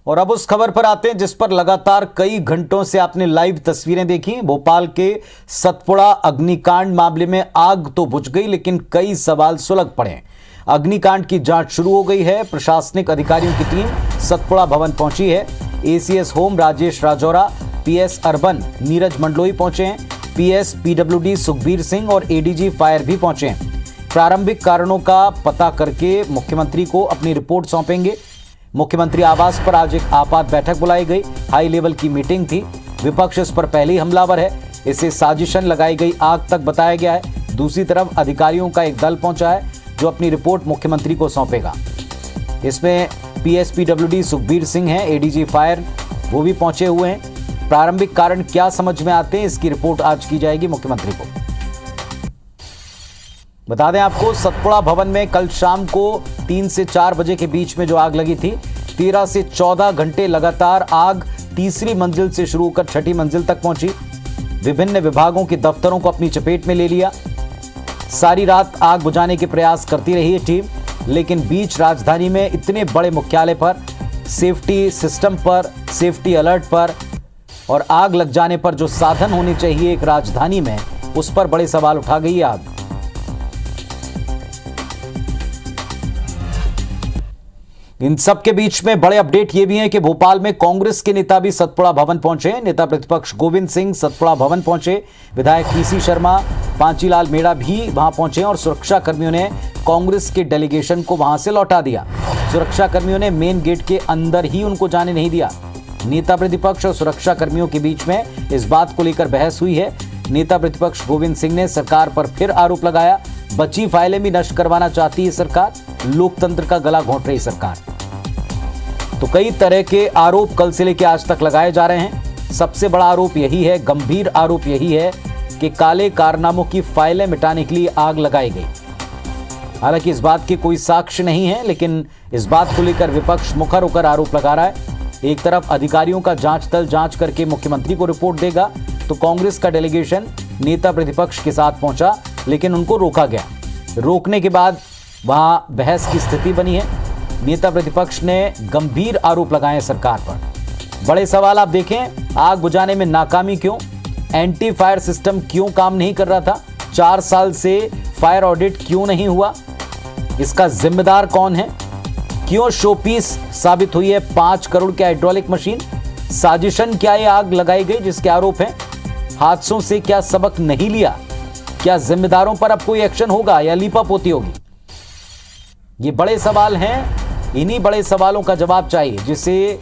और अब उस खबर पर आते हैं जिस पर लगातार कई घंटों से आपने लाइव तस्वीरें देखी। भोपाल के सतपुड़ा अग्निकांड मामले में आग तो बुझ गई, लेकिन कई सवाल सुलग पड़े। अग्निकांड की जांच शुरू हो गई है। प्रशासनिक अधिकारियों की टीम सतपुड़ा भवन पहुंची है। ACS home Rajesh Rajora, PS urban Neeraj Mandloi पहुंचे हैं। पीएस पीडब्ल्यूडी सुखबीर सिंह और एडीजी फायर भी पहुंचे हैं। प्रारंभिक कारणों का पता करके मुख्यमंत्री को अपनी रिपोर्ट सौंपेंगे। मुख्यमंत्री आवास पर आज एक आपात बैठक बुलाई गई। हाई लेवल की मीटिंग थी। विपक्ष इस पर पहले ही हमलावर है। इसे साजिशन लगाई गई आग तक बताया गया है। दूसरी तरफ अधिकारियों का एक दल पहुंचा है जो अपनी रिपोर्ट मुख्यमंत्री को सौंपेगा। इसमें पीएसपीडब्ल्यूडी सुखबीर सिंह हैं, एडीजी फायर वो भी पहुंचे हुए हैं। प्रारंभिक कारण क्या समझ में आते हैं, इसकी रिपोर्ट आज की जाएगी मुख्यमंत्री को। बता दें आपको, सतपुड़ा भवन में कल शाम को 3 से 4 बजे के बीच में जो आग लगी थी, 13 से 14 घंटे लगातार आग तीसरी मंजिल से शुरू होकर छठी मंजिल तक पहुंची। विभिन्न विभागों के दफ्तरों को अपनी चपेट में ले लिया। सारी रात आग बुझाने के प्रयास करती रही है टीम, लेकिन बीच राजधानी में इतने बड़े मुख्यालय पर, सेफ्टी सिस्टम पर, सेफ्टी अलर्ट पर और आग लग जाने पर जो साधन होने चाहिए एक राजधानी में, उस पर बड़े सवाल उठा गई आग। इन सब के बीच में बड़े अपडेट ये भी हैं कि भोपाल में कांग्रेस के नेता भी सतपुड़ा भवन पहुंचे। नेता प्रतिपक्ष गोविंद सिंह सतपुड़ा भवन पहुंचे। विधायक पीसी शर्मा, पांचीलाल मेड़ा भी वहां पहुंचे और सुरक्षा कर्मियों ने कांग्रेस के डेलीगेशन को वहां से लौटा दिया। सुरक्षा कर्मियों ने मेन गेट के अंदर ही उनको जाने नहीं दिया। नेता प्रतिपक्ष और सुरक्षा कर्मियों के बीच में इस बात को लेकर बहस हुई है। नेता प्रतिपक्ष गोविंद सिंह ने सरकार पर फिर आरोप लगाया, बची फाइलें भी नष्ट करवाना चाहती है सरकार, लोकतंत्र का गला घोंट रही सरकार। तो कई तरह के आरोप कल से लेकर आज तक लगाए जा रहे हैं। सबसे बड़ा आरोप यही है, गंभीर आरोप यही है कि काले कारनामों की फाइलें मिटाने के लिए आग लगाई गई। हालांकि इस बात के कोई साक्ष्य नहीं है, लेकिन इस बात को लेकर विपक्ष मुखर होकर आरोप लगा रहा है। एक तरफ अधिकारियों का जांच दल जांच करके मुख्यमंत्री को रिपोर्ट देगा, तो कांग्रेस का डेलीगेशन नेता प्रतिपक्ष के साथ पहुंचा, लेकिन उनको रोका गया। रोकने के बाद वहां बहस की स्थिति बनी है। नेता प्रतिपक्ष ने गंभीर आरोप लगाए सरकार पर। बड़े सवाल आप देखें, आग बुझाने में नाकामी क्यों? एंटी फायर सिस्टम क्यों काम नहीं कर रहा था? 4 साल से फायर ऑडिट क्यों नहीं हुआ? इसका जिम्मेदार कौन है? क्यों शोपीस साबित हुई है 5 करोड़ की हाइड्रोलिक मशीन? साजिशन क्या ये आग लगाई गई जिसके आरोप हैं? हादसों से क्या सबक नहीं लिया? क्या जिम्मेदारों पर अब कोई एक्शन होगा या लीपापोती होगी? ये बड़े सवाल हैं। इन्हीं बड़े सवालों का जवाब चाहिए, जिसे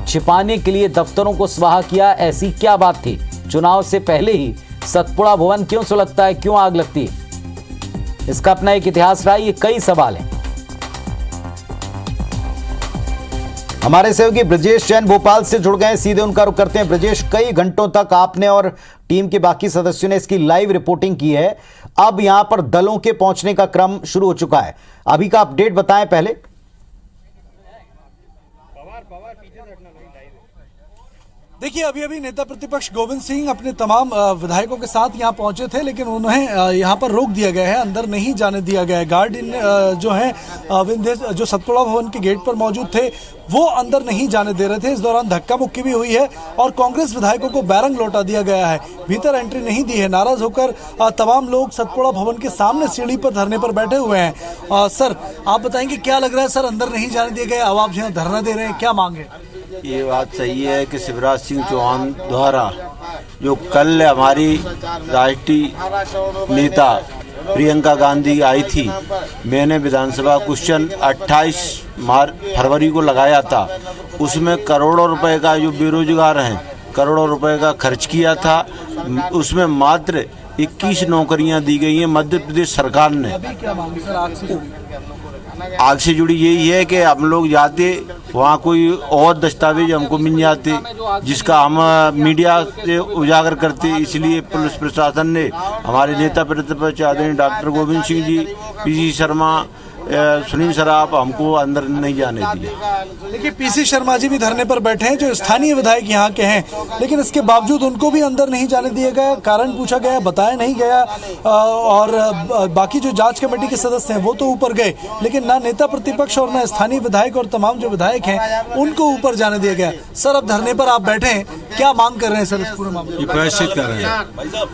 छिपाने के लिए दफ्तरों को स्वाहा किया। ऐसी क्या बात थी? चुनाव से पहले ही सतपुड़ा भवन क्यों सुलगता है, क्यों आग लगती है? इसका अपना एक इतिहास रहा। ये कई सवाल हैं। हमारे सहयोगी ब्रजेश जैन भोपाल से जुड़ गए, सीधे उनका रुख करते हैं। ब्रजेश, कई घंटों तक आपने और टीम के बाकी सदस्यों ने इसकी लाइव रिपोर्टिंग की है। अब यहां पर दलों के पहुंचने का क्रम शुरू हो चुका है। अभी का अपडेट बताएं पहले। देखिए, अभी नेता प्रतिपक्ष गोविंद सिंह अपने तमाम विधायकों के साथ यहां पहुंचे थे, लेकिन उन्हें यहां पर रोक दिया गया है, अंदर नहीं जाने दिया गया है। गार्ड जो है जो सतपुड़ा भवन के गेट पर मौजूद थे, वो अंदर नहीं जाने दे रहे थे। इस दौरान धक्का मुक्की भी हुई है और कांग्रेस विधायकों को बैरंग लौटा दिया गया है, भीतर एंट्री नहीं दी है। नाराज होकर तमाम लोग सतपुड़ा भवन के सामने सीढ़ी पर धरने पर बैठे हुए हैं। सर, आप बताएंगे क्या लग रहा है? सर, अंदर नहीं जाने दिए गए, अब आप यहाँ धरना दे रहे हैं, क्या मांगे? ये बात सही है कि शिवराज सिंह चौहान द्वारा जो कल हमारी राष्ट्रीय नेता प्रियंका गांधी आई थी, मैंने विधानसभा क्वेश्चन 28 फरवरी को लगाया था। उसमें करोड़ों रुपए का जो बेरोजगार हैं, करोड़ों रुपए का खर्च किया था। उसमें मात्र 21 नौकरियां दी गई हैं मध्य प्रदेश सरकार ने। आग से जुड़ी यही है कि हम लोग जाते वहाँ कोई और दस्तावेज हमको मिल जाते, जिसका हम मीडिया से उजागर करते। इसलिए पुलिस प्रशासन ने हमारे नेता प्रतिपक्ष आदरणीय डॉक्टर गोविंद सिंह जी, पीसी शर्मा, सुनील शराफ हमको अंदर नहीं जाने दिए। देखिए पीसी शर्मा जी भी धरने पर बैठे हैं जो स्थानीय विधायक यहाँ के हैं, लेकिन इसके बावजूद उनको भी अंदर नहीं जाने दिया गया। कारण पूछा गया, बताया नहीं गया और बाकी जो जांच कमेटी के सदस्य हैं वो तो ऊपर गए, लेकिन ना नेता प्रतिपक्ष और ना स्थानीय विधायक और तमाम जो विधायक हैं उनको ऊपर जाने दिया गया। सर अब धरने पर आप बैठे हैं, क्या मांग कर रहे हैं सर इस पूरे मामले? ये प्रायश्चित कर रहे हैं,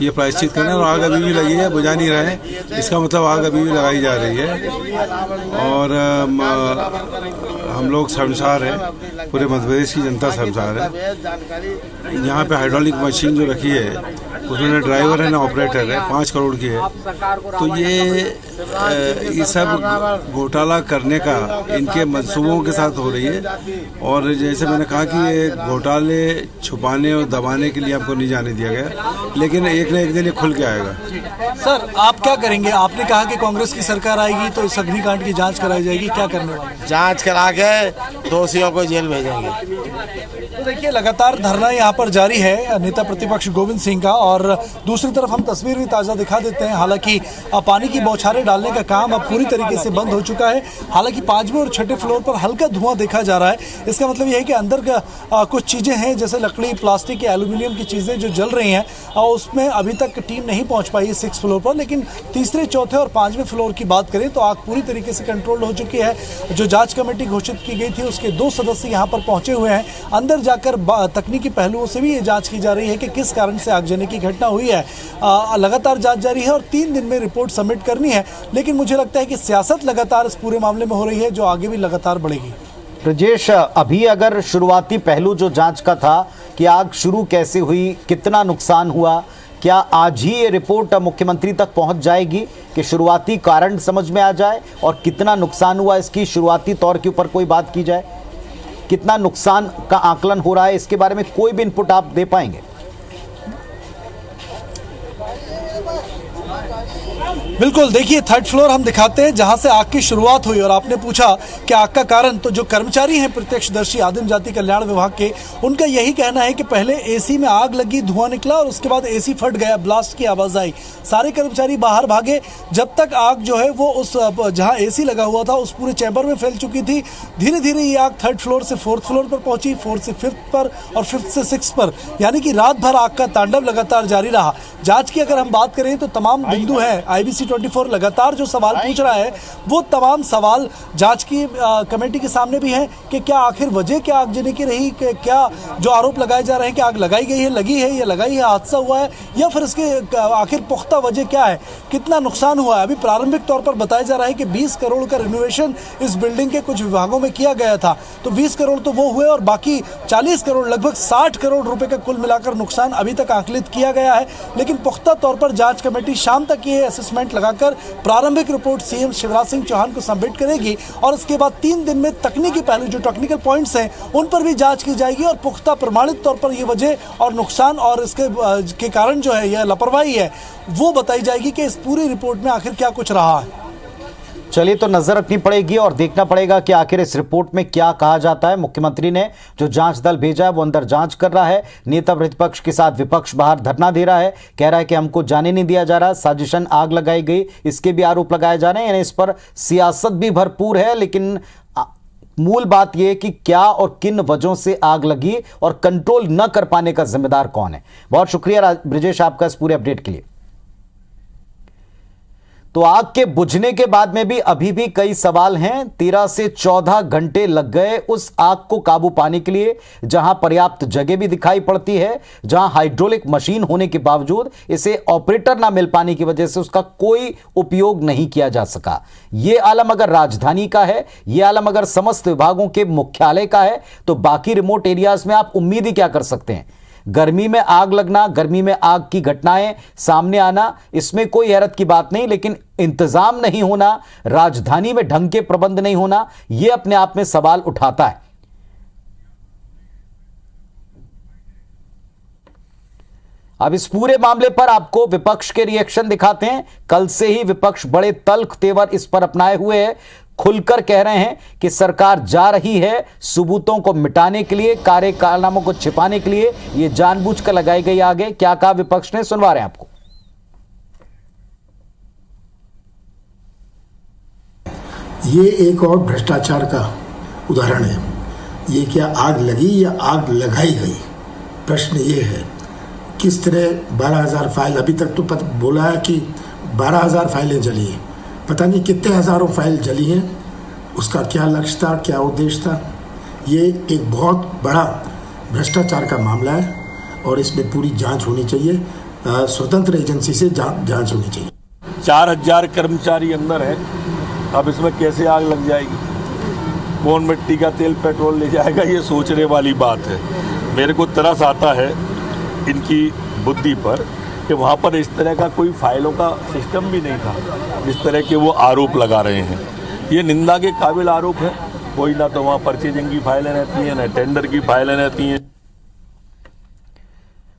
ये प्रायश्चित कर रहे हैं और आग अभी भी लगी है, बुझा नहीं रहे हैं। इसका मतलब आग अभी भी लगाई जा रही है और हम लोग शर्मसार हैं, पूरे मध्य प्रदेश की जनता शर्मसार है। यहाँ पे हाइड्रोलिक मशीन जो रखी है उसमें ड्राइवर है ना ऑपरेटर है, 5 करोड़ की है। तो ये सब घोटाला करने का इनके मंसूबों के साथ हो रही है और जैसे मैंने कहा कि ये घोटाले छुपाने और दबाने के लिए हमको नहीं जाने दिया गया, लेकिन एक न एक दिन ये खुल के आएगा। सर आप क्या करेंगे? आपने कहा कि कांग्रेस की सरकार आएगी तो इस अग्निकांड की जांच कराई जाएगी, क्या करने वाले? जांच करा के दोषियों को जेल भेजेंगे। तो देखिए लगातार धरना यहाँ पर जारी है नेता प्रतिपक्ष गोविंद सिंह का, और दूसरी तरफ हम तस्वीर भी ताज़ा दिखा देते हैं। हालांकि पानी की बौछारें डालने का काम अब पूरी तरीके से बंद हो चुका है। हालांकि 5वें और 6ठे फ्लोर पर हल्का धुआं देखा जा रहा है। इसका मतलब यह है कि अंदर का कुछ चीज़ें हैं जैसे लकड़ी, प्लास्टिक या एल्यूमिनियम की चीज़ें जो जल रही हैं और उसमें अभी तक टीम नहीं पहुँच पाई है 6th फ्लोर पर। लेकिन 3रे, 4थे और 5वें फ्लोर की बात करें तो आग पूरी तरीके से कंट्रोल हो चुकी है। जो जाँच कमेटी घोषित की गई थी उसके 2 सदस्य यहाँ पर पहुँचे हुए हैं। अंदर जाकर तकनीकी पहलुओं से भी ये जांच की जा रही है कि किस कारण से आगजनी की घटना हुई है। लगातार जांच जारी है और 3 दिन में रिपोर्ट सबमिट करनी है। लेकिन मुझे लगता है कि सियासत लगातार इस पूरे मामले में हो रही है जो आगे भी लगातार बढ़ेगी। ब्रजेश, अभी अगर शुरुआती पहलू जो जांच का था कि आग शुरू कैसे हुई, कितना नुकसान हुआ, क्या आज ही ये रिपोर्ट मुख्यमंत्री तक पहुंच जाएगी कि शुरुआती कारण समझ में आ जाए और कितना नुकसान हुआ इसकी शुरुआती तौर के ऊपर कोई बात की जाए? कितना नुकसान का आकलन हो रहा है इसके बारे में कोई भी इनपुट आप दे पाएंगे? बिल्कुल, देखिए 3rd फ्लोर हम दिखाते हैं जहां से आग की शुरुआत हुई। और आपने पूछा कि आग का कारण, तो जो कर्मचारी हैं प्रत्यक्षदर्शी आदिम जाति कल्याण विभाग के, उनका यही कहना है कि पहले एसी में आग लगी, धुआं निकला और उसके बाद एसी फट गया, ब्लास्ट की आवाज आई। सारे कर्मचारी बाहर भागे जब तक आग जो है वो उस जहां एसी लगा हुआ था उस पूरे चैम्बर में फैल चुकी थी। धीरे धीरे ये आग 3rd फ्लोर से 4th फ्लोर पर पहुंची, 4th से 5th पर और 5th से 6th पर, यानी कि रात भर आग का तांडव लगातार जारी रहा। जांच की अगर हम बात करें तो तमाम बिंदु हैं। IBC 24 लगातार जो सवाल पूछ रहा है वो तमाम सवाल जांच की कमेटी के सामने भी हैं कि क्या आखिर वजह क्या आगजनी की रही, कि क्या जो आरोप लगाए जा रहे हैं कि आग लगाई गई है, लगी है या लगाई है, हादसा हुआ है, या फिर इसके आखिर पुख्ता वजह क्या है, कितना नुकसान हुआ है। अभी प्रारंभिक तौर पर बताया जा रहा है कि 20 करोड़ का रिनोवेशन इस बिल्डिंग के कुछ विभागों में किया गया था, तो 20 करोड़ तो वो हुए और बाकी 40 करोड़, लगभग 60 करोड़ रुपए का कुल मिलाकर नुकसान अभी तक आकलित किया गया है। लेकिन पुख्ता तौर पर जांच कमेटी शाम तक ये असेसमेंट लगाकर प्रारंभिक रिपोर्ट सीएम शिवराज सिंह चौहान को सबमिट करेगी और उसके बाद 3 दिन में तकनीकी पहलू, जो टेक्निकल पॉइंट्स हैं, उन पर भी जांच की जाएगी और पुख्ता प्रमाणित तौर पर ये वजह और नुकसान और इसके के कारण जो है यह लापरवाही है वो बताई जाएगी कि इस पूरी रिपोर्ट में आखिर क्या कुछ रहा है। चलिए, तो नजर रखनी पड़ेगी और देखना पड़ेगा कि आखिर इस रिपोर्ट में क्या कहा जाता है। मुख्यमंत्री ने जो जांच दल भेजा है वो अंदर जांच कर रहा है। नेता प्रतिपक्ष के साथ विपक्ष बाहर धरना दे रहा है, कह रहा है कि हमको जाने नहीं दिया जा रहा, साजिशन आग लगाई गई, इसके भी आरोप लगाए जा रहे हैं। यानी इस पर सियासत भी भरपूर है, लेकिन मूल बात यह कि क्या और किन वजहों से आग लगी और कंट्रोल न कर पाने का जिम्मेदार कौन है। बहुत शुक्रिया ब्रिजेश आपका इस पूरे अपडेट के लिए। तो आग के बुझने के बाद में भी अभी भी कई सवाल हैं। 13 से 14 घंटे लग गए उस आग को काबू पाने के लिए, जहां पर्याप्त जगह भी दिखाई पड़ती है, जहां हाइड्रोलिक मशीन होने के बावजूद इसे ऑपरेटर ना मिल पाने की वजह से उसका कोई उपयोग नहीं किया जा सका। यह आलम अगर राजधानी का है, यह आलम अगर समस्त विभागों के मुख्यालय का है, तो बाकी रिमोट एरियाज में आप उम्मीद ही क्या कर सकते हैं। गर्मी में आग लगना, गर्मी में आग की घटनाएं सामने आना, इसमें कोई हैरत की बात नहीं, लेकिन इंतजाम नहीं होना, राजधानी में ढंग के प्रबंध नहीं होना, यह अपने आप में सवाल उठाता है। अब इस पूरे मामले पर आपको विपक्ष के रिएक्शन दिखाते हैं। कल से ही विपक्ष बड़े तल्ख तेवर इस पर अपनाए हुए है, खुलकर कह रहे हैं कि सरकार जा रही है सबूतों को मिटाने के लिए, कार्यकालनामों को छिपाने के लिए, यह जानबूझकर लगाई गई आगे। क्या कहा विपक्ष ने, सुनवा रहे हैं आपको। ये एक और भ्रष्टाचार का उदाहरण है। ये क्या आग लगी या आग लगाई गई, प्रश्न ये है। किस तरह 12,000 फाइल, अभी तक तो बोला है कि 12,000 फाइलें जली हैं, पता नहीं कितने हज़ारों फाइल जली हैं, उसका क्या लक्ष्य था, क्या उद्देश्य था। ये एक बहुत बड़ा भ्रष्टाचार का मामला है और इसमें पूरी जांच होनी चाहिए, स्वतंत्र एजेंसी से जांच होनी चाहिए। 4,000 कर्मचारी अंदर है, अब इसमें कैसे आग लग जाएगी, कौन मिट्टी का तेल पेट्रोल ले जाएगा, ये सोचने वाली बात है। मेरे को तरस आता है इनकी बुद्धि पर कि वहाँ पर इस तरह का कोई फाइलों का सिस्टम भी नहीं था जिस तरह के वो आरोप लगा रहे हैं। ये निंदा के काबिल आरोप है। कोई ना तो वहाँ परचेजिंग की फाइलें रहती हैं, ना टेंडर की फाइलें रहती हैं।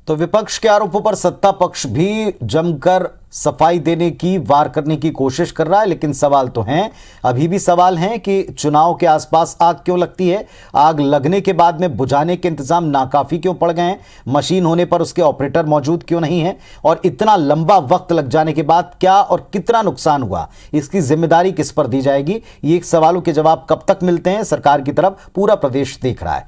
तो विपक्ष के आरोपों पर सत्ता पक्ष भी जमकर सफाई देने की, वार करने की कोशिश कर रहा है, लेकिन सवाल तो हैं, अभी भी सवाल हैं कि चुनाव के आसपास आग क्यों लगती है, आग लगने के बाद में बुझाने के इंतजाम नाकाफी क्यों पड़ गए हैं, मशीन होने पर उसके ऑपरेटर मौजूद क्यों नहीं है, और इतना लंबा वक्त लग जाने के बाद क्या और कितना नुकसान हुआ, इसकी जिम्मेदारी किस पर दी जाएगी। ये सवालों के जवाब कब तक मिलते हैं, सरकार की तरफ पूरा प्रदेश देख रहा है।